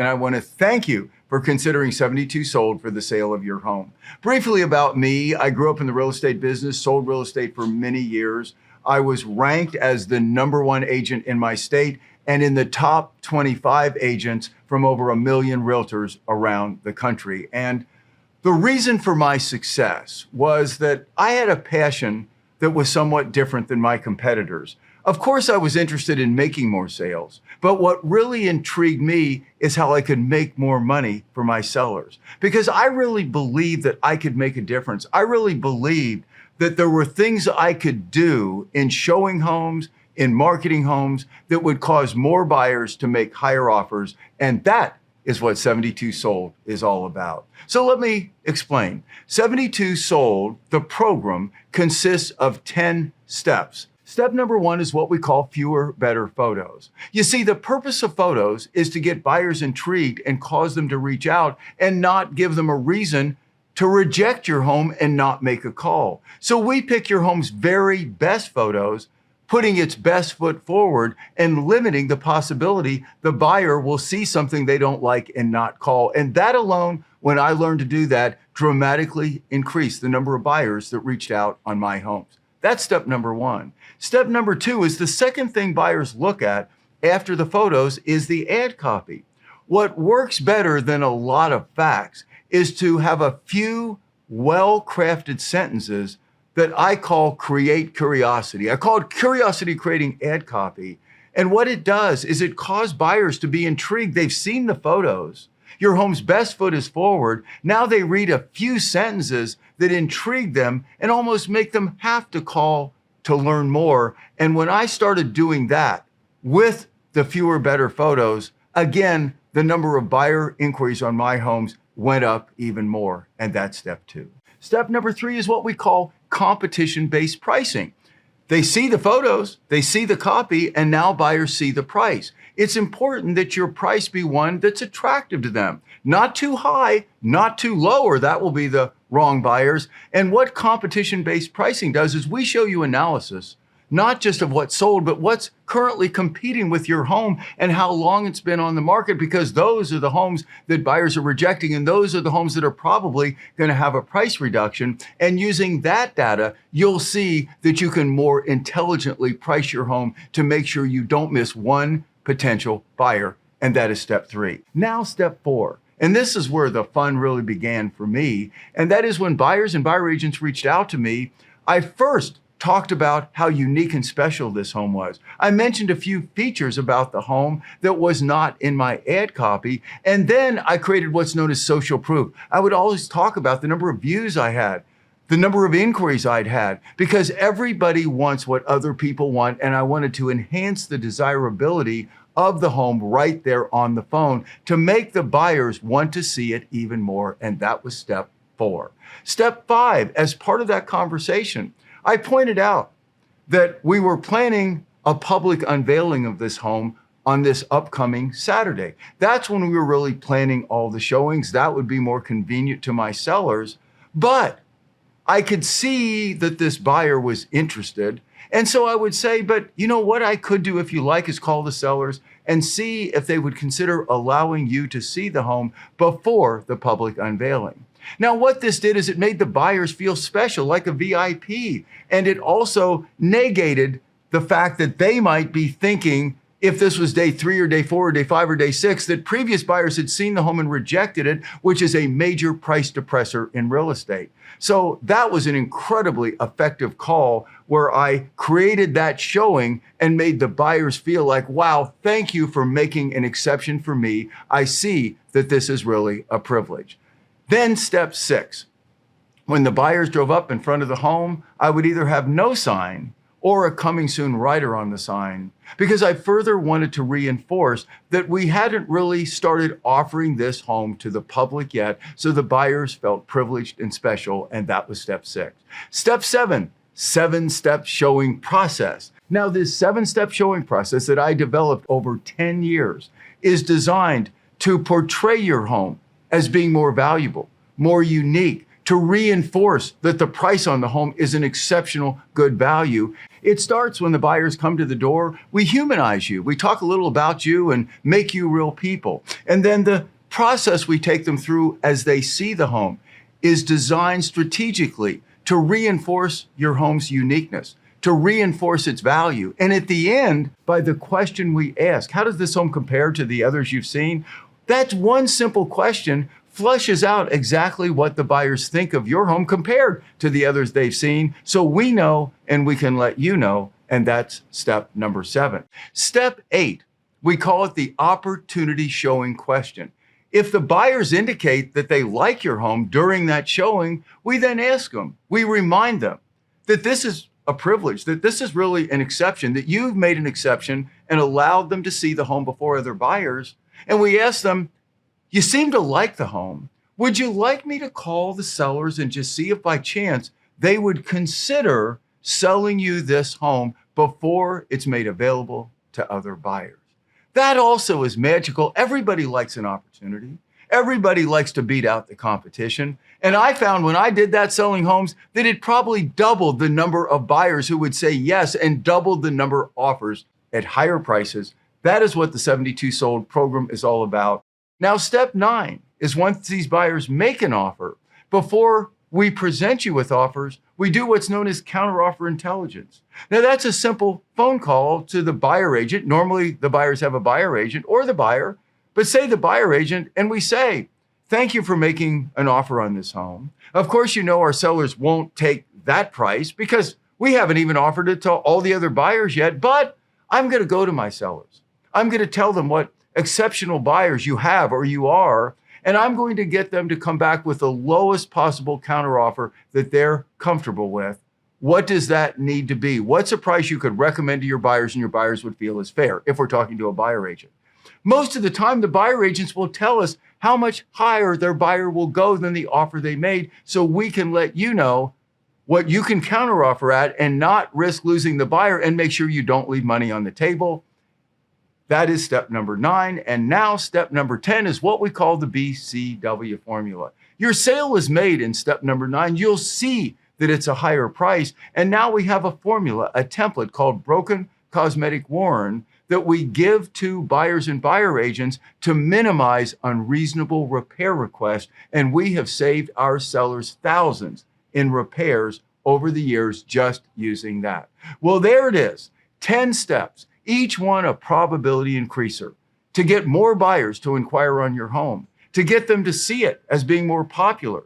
I want to thank you for considering 72 Sold for the sale of your home. Briefly about me, I grew up in the real estate business, sold real estate for many years. I was ranked as the #1 agent in my state and in the top 25 agents from over 1 million realtors around the country. And the reason for my success was that I had a passion that was somewhat different than my competitors. Of course, I was interested in making more sales, but what really intrigued me is how I could make more money for my sellers, because I really believed that I could make a difference. I really believed that there were things I could do in showing homes, in marketing homes, that would cause more buyers to make higher offers, and that is what 72 Sold is all about. So let me explain. 72 Sold, the program, consists of 10 steps. Step number 1 is what we call fewer, better photos. You see, the purpose of photos is to get buyers intrigued and cause them to reach out and not give them a reason to reject your home and not make a call. So we pick your home's very best photos, putting its best foot forward and limiting the possibility the buyer will see something they don't like and not call. And that alone, when I learned to do that, dramatically increased the number of buyers that reached out on my homes. That's step number 1. Step number 2 is the second thing buyers look at after the photos is the ad copy. What works better than a lot of facts is to have a few well-crafted sentences that I call create curiosity. I call it curiosity creating ad copy. And what it does is it causes buyers to be intrigued. They've seen the photos. Your home's best foot is forward. Now they read a few sentences that intrigue them and almost make them have to call to learn more. And when I started doing that with the fewer, better photos, again, the number of buyer inquiries on my homes went up even more. And that's step 2. Step number 3 is what we call competition-based pricing. They see the photos, they see the copy, and now buyers see the price. It's important that your price be one that's attractive to them. Not too high, not too low, or that will be the wrong buyers. And what competition-based pricing does is we show you analysis, not just of what's sold, but what's currently competing with your home and how long it's been on the market, because those are the homes that buyers are rejecting, and those are the homes that are probably going to have a price reduction. And using that data, you'll see that you can more intelligently price your home to make sure you don't miss one potential buyer, and that is step 3. Now step 4, and this is where the fun really began for me, and that is when buyers and buyer agents reached out to me, I first talked about how unique and special this home was. I mentioned a few features about the home that was not in my ad copy, and then I created what's known as social proof. I would always talk about the number of views I had, the number of inquiries I'd had, because everybody wants what other people want, and I wanted to enhance the desirability of the home right there on the phone to make the buyers want to see it even more, and that was step 4. Step 5, as part of that conversation, I pointed out that we were planning a public unveiling of this home on this upcoming Saturday. That's when we were really planning all the showings. That would be more convenient to my sellers, but I could see that this buyer was interested. And so I would say, but you know what I could do if you like is call the sellers and see if they would consider allowing you to see the home before the public unveiling. Now, what this did is it made the buyers feel special, like a VIP, and it also negated the fact that they might be thinking, if this was day 3 or day 4 or day 5 or day 6, that previous buyers had seen the home and rejected it, which is a major price depressor in real estate. So that was an incredibly effective call where I created that showing and made the buyers feel like, wow, thank you for making an exception for me. I see that this is really a privilege. Then step 6, when the buyers drove up in front of the home, I would either have no sign or a coming soon writer on the sign, because I further wanted to reinforce that we hadn't really started offering this home to the public yet, so the buyers felt privileged and special, and that was step 6. Step 7, 7-step showing process. Now, this 7-step showing process that I developed over 10 years is designed to portray your home as being more valuable, more unique, to reinforce that the price on the home is an exceptional good value. It starts when the buyers come to the door. We humanize you. We talk a little about you and make you real people. And then the process we take them through as they see the home is designed strategically to reinforce your home's uniqueness, to reinforce its value. And at the end, by the question we ask, how does this home compare to the others you've seen? That one simple question flushes out exactly what the buyers think of your home compared to the others they've seen. So we know and we can let you know. And that's step number 7. Step 8, we call it the opportunity showing question. If the buyers indicate that they like your home during that showing, we then ask them, we remind them that this is a privilege, that this is really an exception, that you've made an exception and allowed them to see the home before other buyers. And we ask them, you seem to like the home. Would you like me to call the sellers and just see if by chance they would consider selling you this home before it's made available to other buyers? That also is magical. Everybody likes an opportunity. Everybody likes to beat out the competition. And I found when I did that selling homes that it probably doubled the number of buyers who would say yes and doubled the number of offers at higher prices. That is what the 72 Sold program is all about. Now, step 9 is once these buyers make an offer, before we present you with offers, we do what's known as counteroffer intelligence. Now, that's a simple phone call to the buyer agent. Normally, the buyers have a buyer agent or the buyer, but say the buyer agent, and we say, thank you for making an offer on this home. Of course, you know our sellers won't take that price because we haven't even offered it to all the other buyers yet, but I'm going to go to my sellers. I'm going to tell them what exceptional buyers you have or you are, and I'm going to get them to come back with the lowest possible counteroffer that they're comfortable with. What does that need to be? What's a price you could recommend to your buyers and your buyers would feel is fair if we're talking to a buyer agent? Most of the time, the buyer agents will tell us how much higher their buyer will go than the offer they made, so we can let you know what you can counteroffer at and not risk losing the buyer and make sure you don't leave money on the table. That is step number 9. And now step number 10 is what we call the BCW formula. Your sale is made in step number 9. You'll see that it's a higher price. And now we have a formula, a template called Broken Cosmetic Warn that we give to buyers and buyer agents to minimize unreasonable repair requests. And we have saved our sellers thousands in repairs over the years just using that. Well, there it is, 10 steps. Each one a probability increaser to get more buyers to inquire on your home, to get them to see it as being more popular,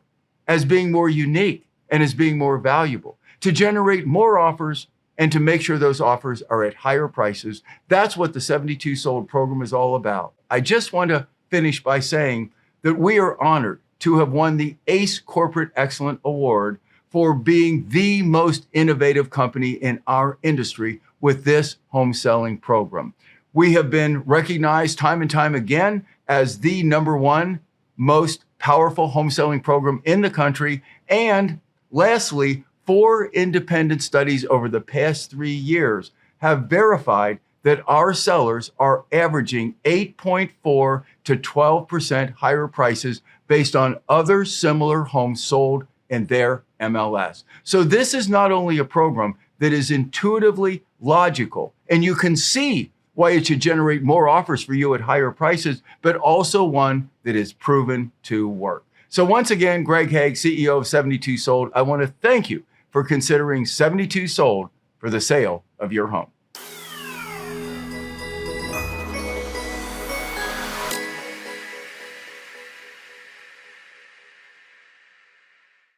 as being more unique, and as being more valuable, to generate more offers and to make sure those offers are at higher prices. That's what the 72 Sold program is all about. I just want to finish by saying that we are honored to have won the ACE Corporate Excellence Award for being the most innovative company in our industry with this home selling program. We have been recognized time and time again as the #1 most powerful home selling program in the country. And lastly, 4 independent studies over the past 3 years have verified that our sellers are averaging 8.4 to 12% higher prices based on other similar homes sold in their MLS. So this is not only a program that is intuitively logical, and you can see why it should generate more offers for you at higher prices, but also one that is proven to work. So once again, Greg Haig, CEO of 72 Sold, I want to thank you for considering 72 Sold for the sale of your home.